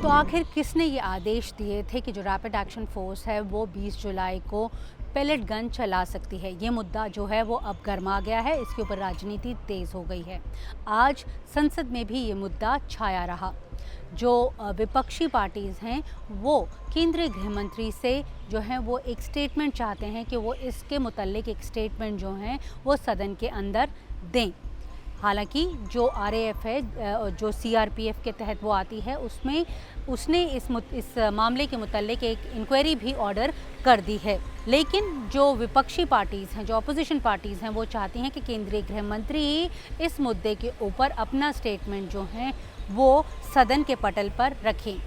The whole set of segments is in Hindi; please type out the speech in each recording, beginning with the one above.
तो आखिर किसने ये आदेश दिए थे कि जो रैपिड एक्शन फोर्स है वो 20 जुलाई को पेलेट गन चला सकती है। ये मुद्दा जो है वो अब गर्मा गया है, इसके ऊपर राजनीति तेज़ हो गई है। आज संसद में भी ये मुद्दा छाया रहा। जो विपक्षी पार्टीज़ हैं वो केंद्रीय गृह मंत्री से जो है वो एक स्टेटमेंट चाहते हैं कि वो इसके मुतल्लिक एक स्टेटमेंट जो है वो सदन के अंदर दें। हालांकि जो आरएएफ है, जो सीआरपीएफ के तहत वो आती है, उसमें उसने इस मामले के मुतल्लिक एक इंक्वायरी भी ऑर्डर कर दी है। लेकिन जो विपक्षी पार्टीज़ हैं, जो अपोजिशन पार्टीज़ हैं, वो चाहती हैं कि केंद्रीय गृह मंत्री इस मुद्दे के ऊपर अपना स्टेटमेंट जो है वो सदन के पटल पर रखें।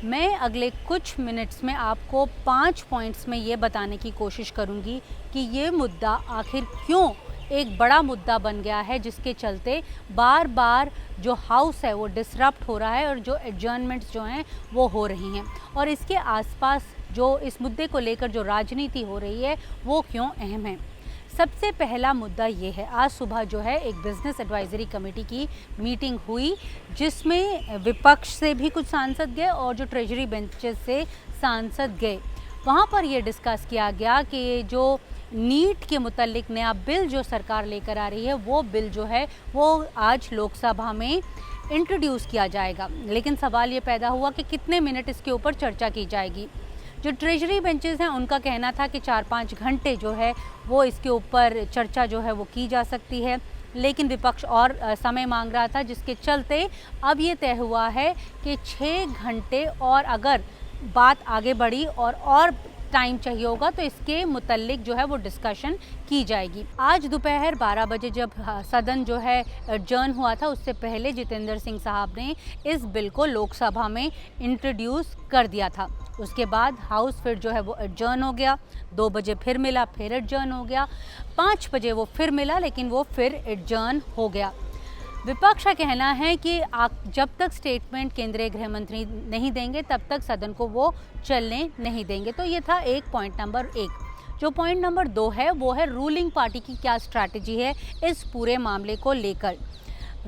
मैं अगले कुछ मिनट्स में आपको 5 पॉइंट्स में ये बताने की कोशिश करूँगी कि ये मुद्दा आखिर क्यों एक बड़ा मुद्दा बन गया है, जिसके चलते बार बार जो हाउस है वो डिसरप्ट हो रहा है और जो एडजर्नमेंट्स जो हैं वो हो रही हैं, और इसके आसपास जो इस मुद्दे को लेकर जो राजनीति हो रही है वो क्यों अहम है। सबसे पहला मुद्दा ये है, आज सुबह जो है एक बिजनेस एडवाइजरी कमेटी की मीटिंग हुई, जिसमें विपक्ष से भी कुछ सांसद गए और जो ट्रेजरी बेंचेस से सांसद गए। वहाँ पर ये डिस्कस किया गया कि जो नीट के मुतल्लिक नया बिल जो सरकार लेकर आ रही है, वो बिल जो है वो आज लोकसभा में इंट्रोड्यूस किया जाएगा। लेकिन सवाल ये पैदा हुआ कि कितने मिनट इसके ऊपर चर्चा की जाएगी। जो ट्रेजरी बेंचेस हैं उनका कहना था कि 4-5 घंटे जो है वो इसके ऊपर चर्चा जो है वो की जा सकती है, लेकिन विपक्ष और समय मांग रहा था, जिसके चलते अब ये तय हुआ है कि 6 घंटे, और अगर बात आगे बढ़ी और टाइम चाहिए होगा तो इसके मुतल्लिक जो है वो डिस्कशन की जाएगी। आज दोपहर 12 बजे जब सदन जो है एडजर्न हुआ था, उससे पहले जितेंद्र सिंह साहब ने इस बिल को लोकसभा में इंट्रोड्यूस कर दिया था। उसके बाद हाउस फिर जो है वो एडजर्न हो गया, 2 बजे फिर मिला, फिर एडजर्न हो गया, 5 बजे वो फिर मिला, लेकिन वो फिर एडजर्न हो गया। विपक्ष का कहना है कि जब तक स्टेटमेंट केंद्रीय गृह मंत्री नहीं देंगे तब तक सदन को वो चलने नहीं देंगे। तो ये था एक पॉइंट नंबर 1। जो पॉइंट नंबर 2 है वो है रूलिंग पार्टी की क्या स्ट्रैटेजी है इस पूरे मामले को लेकर।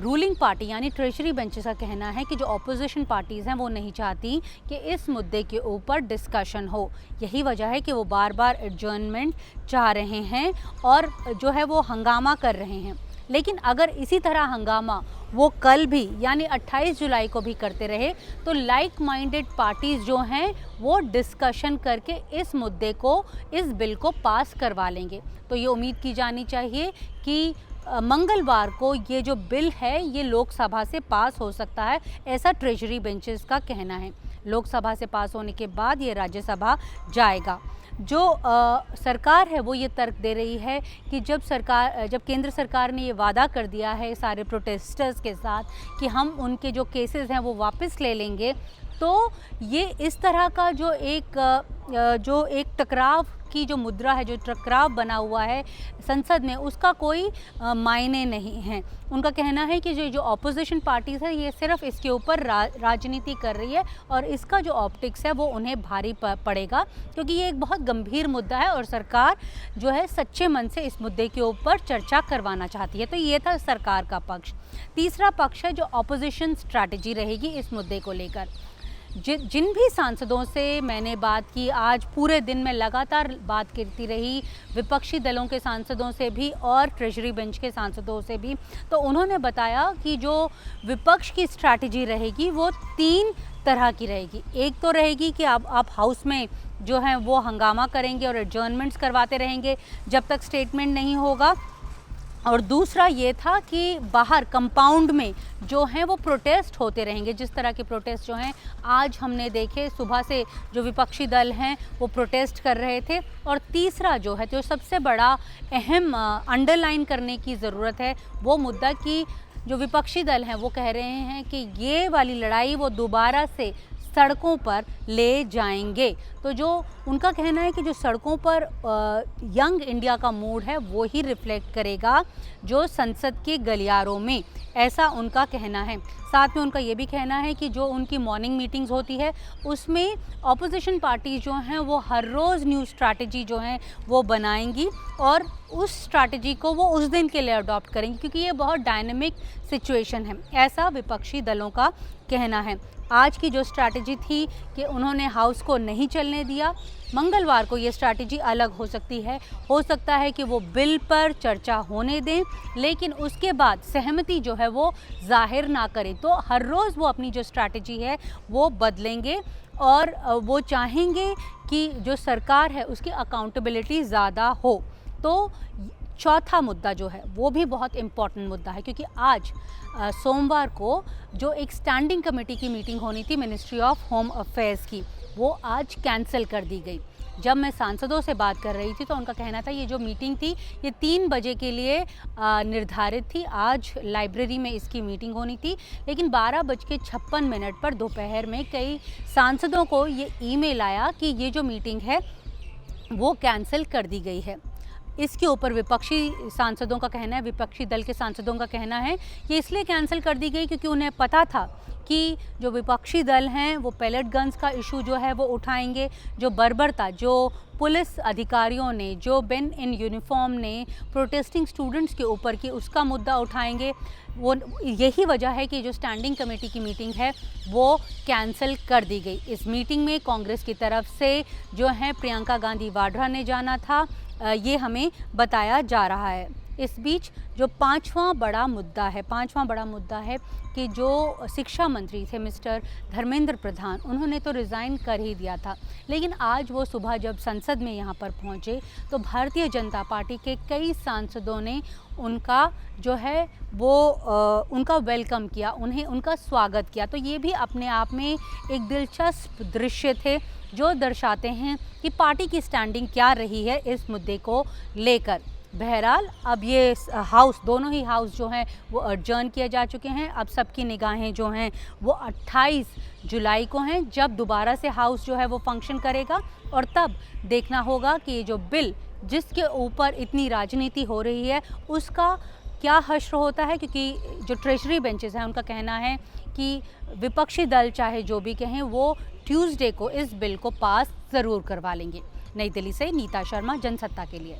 रूलिंग पार्टी यानी ट्रेजरी बेंचेस का कहना है कि जो ऑपोजिशन पार्टीज़ हैं वो नहीं चाहती कि इस मुद्दे के ऊपर डिस्कशन हो। यही वजह है कि वो बार बार एडजर्नमेंट चाह रहे हैं और जो है वो हंगामा कर रहे हैं। लेकिन अगर इसी तरह हंगामा वो कल भी यानी 28 जुलाई को भी करते रहे तो लाइक माइंडेड पार्टीज़ जो हैं वो डिस्कशन करके इस मुद्दे को, इस बिल को पास करवा लेंगे। तो ये उम्मीद की जानी चाहिए कि मंगलवार को ये जो बिल है ये लोकसभा से पास हो सकता है, ऐसा ट्रेजरी बेंचेस का कहना है। लोकसभा से पास होने के बाद ये राज्यसभा जाएगा। जो सरकार है वो ये तर्क दे रही है कि जब केंद्र सरकार ने ये वादा कर दिया है सारे प्रोटेस्टर्स के साथ कि हम उनके जो केसेस हैं वो वापस ले लेंगे, तो ये इस तरह का जो एक टकराव की जो मुद्रा है, जो टकराव बना हुआ है संसद में, उसका कोई मायने नहीं है। उनका कहना है कि जो ऑपोजिशन पार्टीज़ है ये सिर्फ इसके ऊपर राजनीति कर रही है और इसका जो ऑप्टिक्स है वो उन्हें भारी पड़ेगा, क्योंकि ये एक बहुत गंभीर मुद्दा है और सरकार जो है सच्चे मन से इस मुद्दे के ऊपर चर्चा करवाना चाहती है। तो ये था सरकार का पक्ष। तीसरा पक्ष है जो ऑपोजिशन स्ट्रैटेजी रहेगी इस मुद्दे को लेकर। जिन भी सांसदों से मैंने बात की, आज पूरे दिन में लगातार बात करती रही विपक्षी दलों के सांसदों से भी और ट्रेजरी बेंच के सांसदों से भी, तो उन्होंने बताया कि जो विपक्ष की स्ट्रैटेजी रहेगी वो 3 तरह की रहेगी। एक तो रहेगी कि आप हाउस में जो है वो हंगामा करेंगे और एडजर्नमेंट्स करवाते रहेंगे जब तक स्टेटमेंट नहीं होगा, और दूसरा ये था कि बाहर कंपाउंड में जो हैं वो प्रोटेस्ट होते रहेंगे, जिस तरह के प्रोटेस्ट जो हैं आज हमने देखे, सुबह से जो विपक्षी दल हैं वो प्रोटेस्ट कर रहे थे। और तीसरा जो है, जो सबसे बड़ा अहम अंडरलाइन करने की ज़रूरत है, वो मुद्दा कि जो विपक्षी दल हैं वो कह रहे हैं कि ये वाली लड़ाई वो दोबारा से सड़कों पर ले जाएंगे। तो जो उनका कहना है कि जो सड़कों पर यंग इंडिया का मूड है वो ही रिफ्लेक्ट करेगा जो संसद के गलियारों में, ऐसा उनका कहना है। साथ में उनका ये भी कहना है कि जो उनकी मॉर्निंग मीटिंग्स होती है उसमें ऑपोजिशन पार्टी जो हैं वो हर रोज़ न्यू स्ट्रैटेजी जो है वो बनाएंगी और उस स्ट्रैटेजी को वो उस दिन के लिए अडॉप्ट करेंगे, क्योंकि ये बहुत डायनेमिक सिचुएशन है, ऐसा विपक्षी दलों का कहना है। आज की जो स्ट्रैटेजी थी कि उन्होंने हाउस को नहीं चलने दिया, मंगलवार को ये स्ट्रैटेजी अलग हो सकती है। हो सकता है कि वो बिल पर चर्चा होने दें लेकिन उसके बाद सहमति जो है वो जाहिर ना करें। तो हर रोज़ वो अपनी जो स्ट्रैटेजी है वो बदलेंगे और वो चाहेंगे कि जो सरकार है उसकी अकाउंटेबिलिटी ज़्यादा हो। तो चौथा मुद्दा जो है वो भी बहुत इम्पॉर्टेंट मुद्दा है, क्योंकि आज सोमवार को जो एक स्टैंडिंग कमेटी की मीटिंग होनी थी मिनिस्ट्री ऑफ होम अफेयर्स की, वो आज कैंसिल कर दी गई। जब मैं सांसदों से बात कर रही थी तो उनका कहना था ये जो मीटिंग थी ये 3 बजे के लिए निर्धारित थी। आज लाइब्रेरी में इसकी मीटिंग होनी थी, लेकिन 12:56 पर दोपहर में कई सांसदों को ये ईमेल आया कि ये जो मीटिंग है वो कैंसिल कर दी गई है। इसके ऊपर विपक्षी सांसदों का कहना है, विपक्षी दल के सांसदों का कहना है कि इसलिए कैंसिल कर दी गई क्योंकि उन्हें पता था कि जो विपक्षी दल हैं वो पैलेट गन्स का इशू जो है वो उठाएंगे, जो बर्बरता जो पुलिस अधिकारियों ने, जो बेन इन यूनिफॉर्म ने प्रोटेस्टिंग स्टूडेंट्स के ऊपर की, उसका मुद्दा उठाएंगे। वो यही वजह है कि जो स्टैंडिंग कमेटी की मीटिंग है वो कैंसिल कर दी गई। इस मीटिंग में कांग्रेस की तरफ से जो है प्रियंका गांधी वाड्रा ने जाना था, ये हमें बताया जा रहा है। इस बीच जो पांचवा बड़ा मुद्दा है कि जो शिक्षा मंत्री थे मिस्टर धर्मेंद्र प्रधान, उन्होंने तो रिज़ाइन कर ही दिया था, लेकिन आज वो सुबह जब संसद में यहाँ पर पहुँचे तो भारतीय जनता पार्टी के कई सांसदों ने उनका जो है वो उनका वेलकम किया, उनका स्वागत किया। तो ये भी अपने आप में एक दिलचस्प दृश्य थे जो दर्शाते हैं कि पार्टी की स्टैंडिंग क्या रही है इस मुद्दे को लेकर। बहरहाल अब ये हाउस, दोनों ही हाउस जो हैं वो अडजर्न किए जा चुके हैं। अब सबकी निगाहें जो हैं वो 28 जुलाई को हैं, जब दोबारा से हाउस जो है वो फंक्शन करेगा और तब देखना होगा कि ये जो बिल जिसके ऊपर इतनी राजनीति हो रही है उसका क्या हश्र होता है, क्योंकि जो ट्रेजरी बेंचेस हैं उनका कहना है कि विपक्षी दल चाहे जो भी कहें वो ट्यूसडे को इस बिल को पास ज़रूर करवा लेंगे। नई दिल्ली से नीता शर्मा, जनसत्ता के लिए।